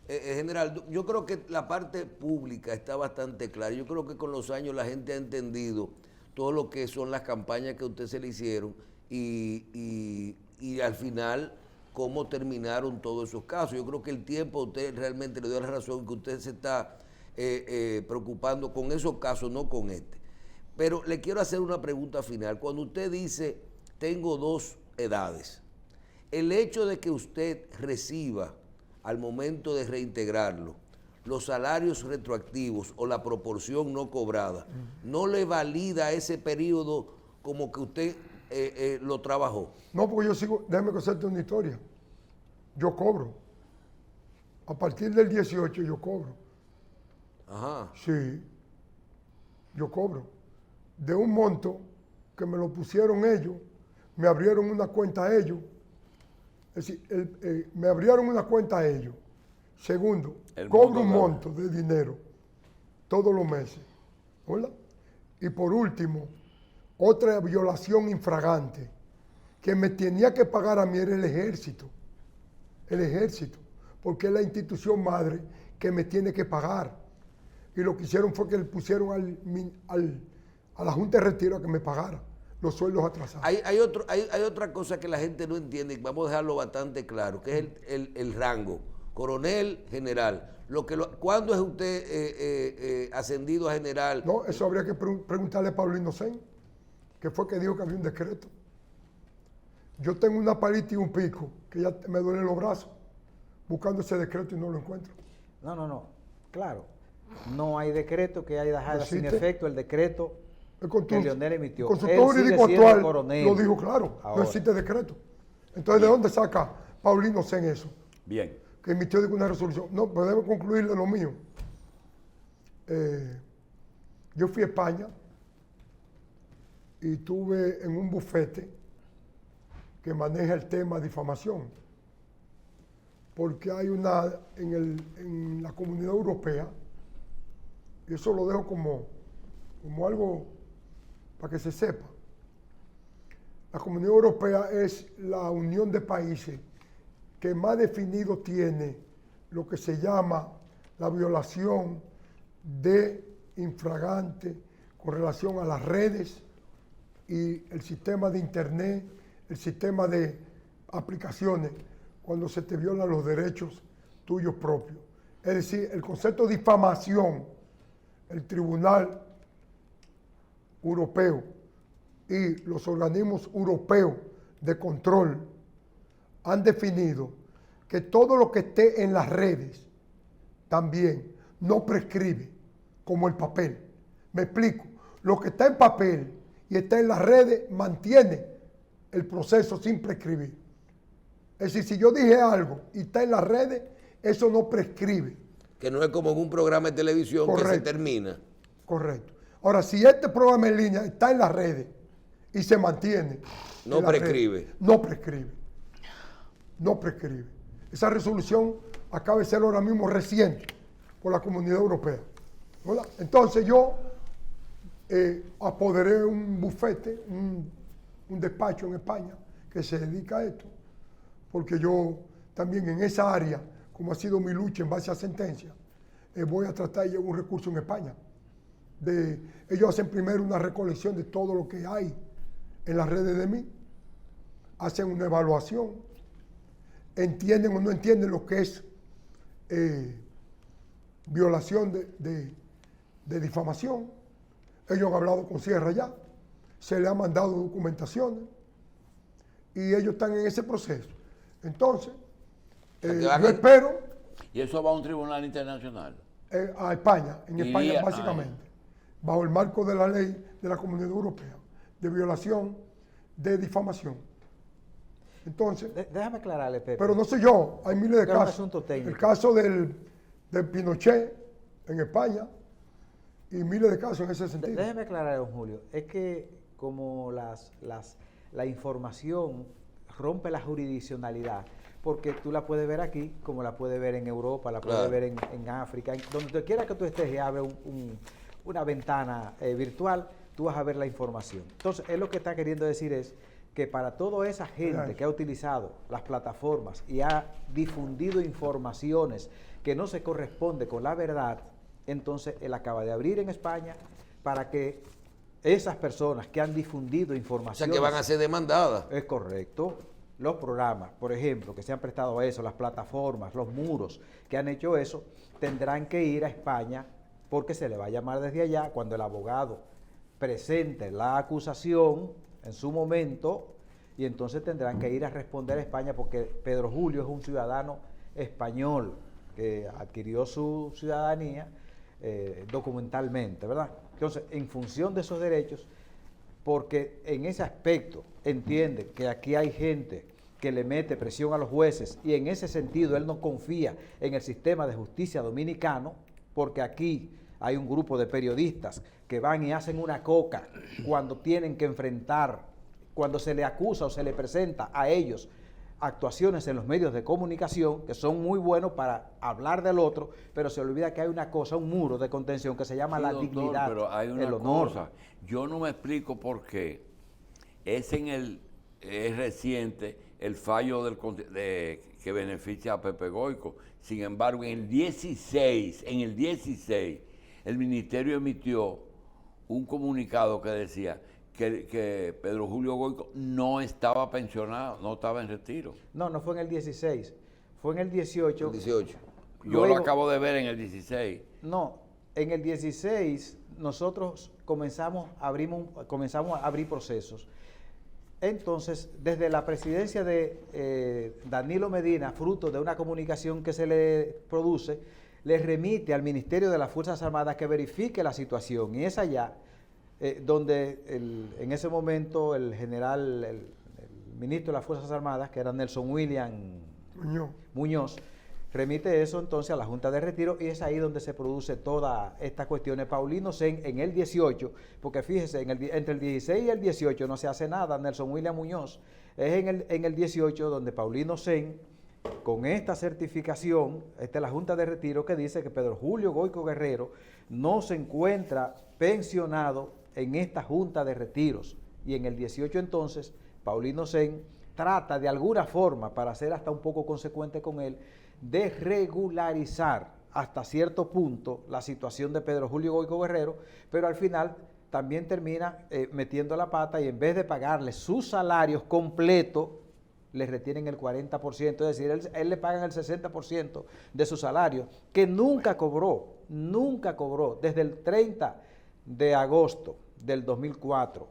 General, yo creo que la parte pública está bastante clara. Yo creo que con los años la gente ha entendido todo lo que son las campañas que a usted se le hicieron y al final cómo terminaron todos esos casos. Yo creo que el tiempo a usted realmente le dio la razón que usted se está preocupando con esos casos, no con este. Pero le quiero hacer una pregunta final. Cuando usted dice, tengo dos edades, el hecho de que usted reciba al momento de reintegrarlo los salarios retroactivos o la proporción no cobrada, ¿no le valida ese periodo como que usted lo trabajó? No, porque yo sigo, déjame contarte una historia. Yo cobro. A partir del 18 yo cobro. Ajá. Sí, yo cobro. De un monto que me lo pusieron ellos, me abrieron una cuenta a ellos. Es decir, me abrieron una cuenta a ellos. Segundo, El cobro un monto monto de dinero todos los meses. ¿Verdad? Y por último, otra violación infragante que me tenía que pagar a mí era el ejército. El ejército, porque es la institución madre que me tiene que pagar. Y lo que hicieron fue que le pusieron a la Junta de Retiro a que me pagara los sueldos atrasados. Hay otra cosa que la gente no entiende, y vamos a dejarlo bastante claro, que es el rango, coronel, general. ¿Cuándo es usted ascendido a general? No, eso habría que preguntarle a Pablo Inocén, que fue que dijo que había un decreto. Yo tengo una palita y un pico, que ya me duelen los brazos, buscando ese decreto y no lo encuentro. no, claro. No hay decreto que haya dejado sin Existe. efecto el decreto que Leonel emitió. El Él consultor sigue jurídico siendo actual coronel. lo dijo claro, Ahora. no existe decreto. Entonces, ¿de dónde saca Pablo Inocén eso? Bien. Que emitió una resolución. No, pero debo concluirle lo mío. Yo fui a España y estuve en un bufete que maneja el tema difamación, porque hay una en la Comunidad Europea, y eso lo dejo como algo para que se sepa. La Comunidad Europea es la unión de países que más definido tiene lo que se llama la violación de infragante con relación a las redes y el sistema de internet, el sistema de aplicaciones, cuando se te violan los derechos tuyos propios. Es decir, el concepto de difamación, el Tribunal Europeo y los organismos europeos de control han definido que todo lo que esté en las redes también no prescribe, como el papel. Me explico, lo que está en papel y está en las redes mantiene el proceso sin prescribir. Es decir, si yo dije algo y está en las redes, eso no prescribe. Que no es como en un programa de televisión. Correcto. Que se termina. Correcto. Ahora, si este programa en línea está en las redes y se mantiene, no prescribe. No prescribe. No prescribe. Esa resolución acaba de ser ahora mismo reciente por la Comunidad Europea. ¿Verdad? Entonces yo apoderé un bufete, un despacho en España que se dedica a esto, porque yo también en esa área, como ha sido mi lucha en base a sentencia, voy a tratar de llevar un recurso en España. Ellos hacen primero una recolección de todo lo que hay en las redes de mí, hacen una evaluación, entienden o no entienden lo que es violación de difamación. Ellos han hablado con Sierra ya, se le ha mandado documentaciones y ellos están en ese proceso. Entonces, yo espero... ¿Y eso va a un tribunal internacional? A España, en España básicamente, bajo el marco de la ley de la Comunidad Europea de violación de difamación. Entonces, déjame aclararle, Pepe. Pero no soy yo, hay miles de casos. Es un asunto técnico. El caso de Pinochet en España y miles de casos en ese sentido. Déjeme aclarar, don Julio, es que como la información rompe la jurisdiccionalidad, porque tú la puedes ver aquí, como la puedes ver en Europa, la puedes ver en África, donde quiera que tú estés y abre una ventana virtual, tú vas a ver la información. Entonces, él lo que está queriendo decir es que para toda esa gente que ha utilizado las plataformas y ha difundido informaciones que no se corresponde con la verdad, entonces él acaba de abrir en España para que esas personas que han difundido informaciones... O sea, que van a ser demandadas. Es correcto. Los programas, por ejemplo, que se han prestado a eso, las plataformas, los muros que han hecho eso, tendrán que ir a España porque se le va a llamar desde allá cuando el abogado presente la acusación en su momento y entonces tendrán que ir a responder a España porque Pedro Julio es un ciudadano español que adquirió su ciudadanía documentalmente, ¿verdad? Entonces, en función de esos derechos, porque en ese aspecto entiende que aquí hay gente que le mete presión a los jueces y en ese sentido él no confía en el sistema de justicia dominicano, porque aquí hay un grupo de periodistas que van y hacen una coca cuando tienen que enfrentar, cuando se le acusa o se le presenta a ellos actuaciones en los medios de comunicación que son muy buenos para hablar del otro, pero se olvida que hay una cosa, un muro de contención que se llama Sí, la doctor, dignidad, pero hay una el honor. cosa, yo no me explico por qué es reciente el fallo que beneficia a Pepe Goico. Sin embargo, en el 16, el ministerio emitió un comunicado que decía que Pedro Julio Goico no estaba pensionado, no estaba en retiro. No, no fue en el 16, fue en el 18. El 18. Yo lo acabo de ver en el 16. No, en el 16 nosotros comenzamos a abrir procesos. Entonces, desde la presidencia de Danilo Medina, fruto de una comunicación que se le produce, le remite al Ministerio de las Fuerzas Armadas que verifique la situación. Y es allá donde en ese momento el general, el ministro de las Fuerzas Armadas, que era Nelson William Muñoz, remite eso entonces a la Junta de Retiro y es ahí donde se produce toda estas cuestiones. Paulino Sen en el 18, porque fíjese, entre el 16 y el 18 no se hace nada, Nelson William Muñoz, es en el 18 donde Paulino Sen, con esta certificación, esta es la Junta de Retiro que dice que Pedro Julio Goico Guerrero no se encuentra pensionado en esta Junta de Retiros. Y en el 18 entonces, Paulino Sen trata de alguna forma, para ser hasta un poco consecuente con él, de regularizar hasta cierto punto la situación de Pedro Julio Goico Guerrero, pero al final también termina metiendo la pata y en vez de pagarle sus salarios completos, le retienen el 40%, es decir, él le pagan el 60% de su salario, que nunca cobró desde el 30 de agosto del 2004,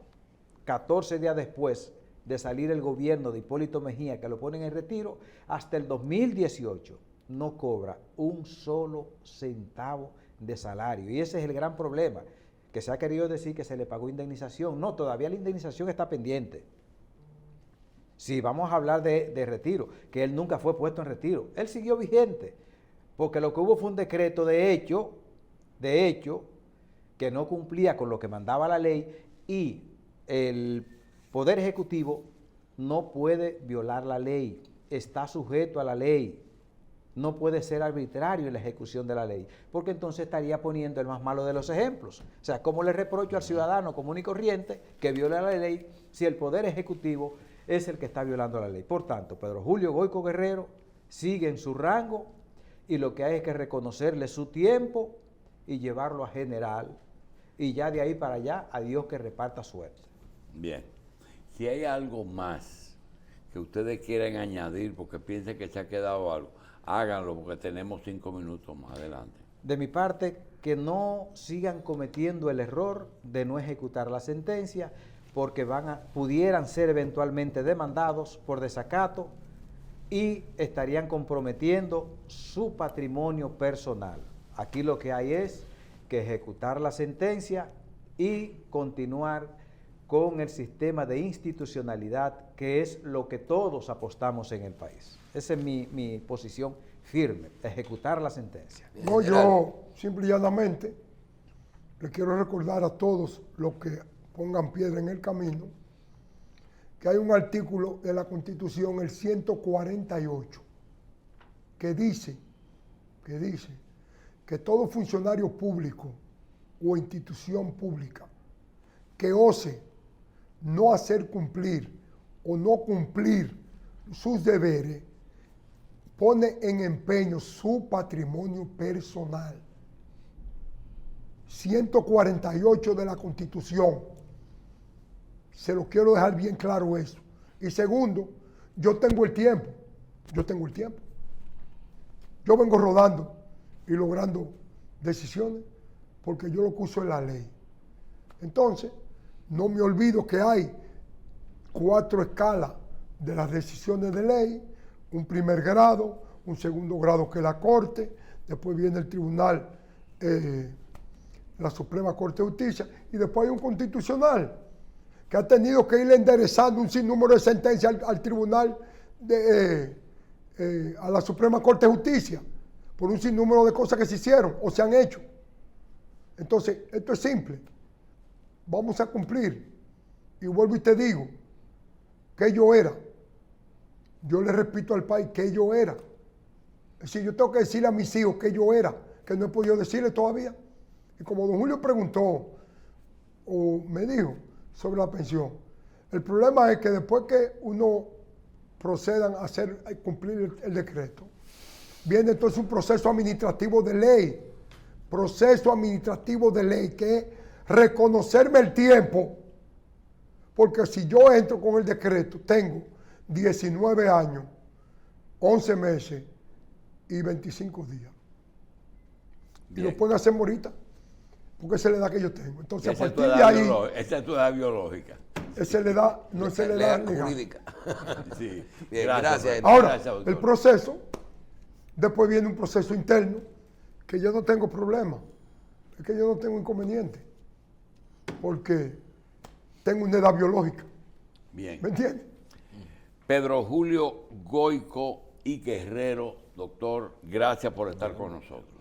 14 días después de salir el gobierno de Hipólito Mejía, que lo ponen en retiro, hasta el 2018 no cobra un solo centavo de salario. Y ese es el gran problema, que se ha querido decir que se le pagó indemnización. No, todavía la indemnización está pendiente. Si vamos a hablar de retiro, que él nunca fue puesto en retiro, él siguió vigente, porque lo que hubo fue un decreto de hecho, que no cumplía con lo que mandaba la ley y el Poder Ejecutivo no puede violar la ley, está sujeto a la ley, no puede ser arbitrario en la ejecución de la ley, porque entonces estaría poniendo el más malo de los ejemplos. O sea, ¿cómo le reprocho al ciudadano común y corriente que viola la ley si el Poder Ejecutivo es el que está violando la ley? Por tanto, Pedro Julio Goico Guerrero sigue en su rango y lo que hay es que reconocerle su tiempo y llevarlo a general y ya de ahí para allá a Dios que reparta suerte. Bien. Si hay algo más que ustedes quieran añadir porque piensen que se ha quedado algo, háganlo porque tenemos 5 minutos más adelante. De mi parte, que no sigan cometiendo el error de no ejecutar la sentencia porque pudieran ser eventualmente demandados por desacato y estarían comprometiendo su patrimonio personal. Aquí lo que hay es que ejecutar la sentencia y continuar con el sistema de institucionalidad, que es lo que todos apostamos en el país. Esa es mi posición firme, ejecutar la sentencia. No, yo simple y llanamente le quiero recordar a todos los que pongan piedra en el camino que hay un artículo de la Constitución, el 148, que dice que todo funcionario público o institución pública que ose no hacer cumplir o no cumplir sus deberes, pone en empeño su patrimonio personal. 148 de la Constitución. Se lo quiero dejar bien claro eso. Y segundo, yo tengo el tiempo. Yo vengo rodando y logrando decisiones porque yo lo que uso es la ley. Entonces, no me olvido que hay 4 escalas de las decisiones de ley, un primer grado, un segundo grado que es la Corte, después viene el Tribunal, la Suprema Corte de Justicia, y después hay un constitucional que ha tenido que ir enderezando un sinnúmero de sentencias al Tribunal, a la Suprema Corte de Justicia, por un sinnúmero de cosas que se hicieron o se han hecho. Entonces, esto es simple. Vamos a cumplir. Y vuelvo y te digo, que yo era. Yo le repito al país que yo era. Es decir, yo tengo que decirle a mis hijos que yo era, que no he podido decirle todavía. Y como don Julio preguntó, o me dijo, sobre la pensión, el problema es que después que uno procedan a cumplir el decreto, viene entonces un proceso administrativo de ley. Proceso administrativo de ley, que es reconocerme el tiempo, porque si yo entro con el decreto, tengo 19 años, 11 meses y 25 días. Bien. Y lo pueden hacer morita, porque esa es la edad que yo tengo. Entonces, a partir de ahí... Esa es tu edad biológica. Esa es la edad, no es la edad jurídica. Sí. Bien, gracias. Ahora, gracias, el proceso, después viene un proceso interno, que yo no tengo problema, es que yo no tengo inconveniente, porque tengo una edad biológica. Bien. ¿Me entiendes? Pedro Julio Goico y Guerrero Doctor, gracias por estar con nosotros.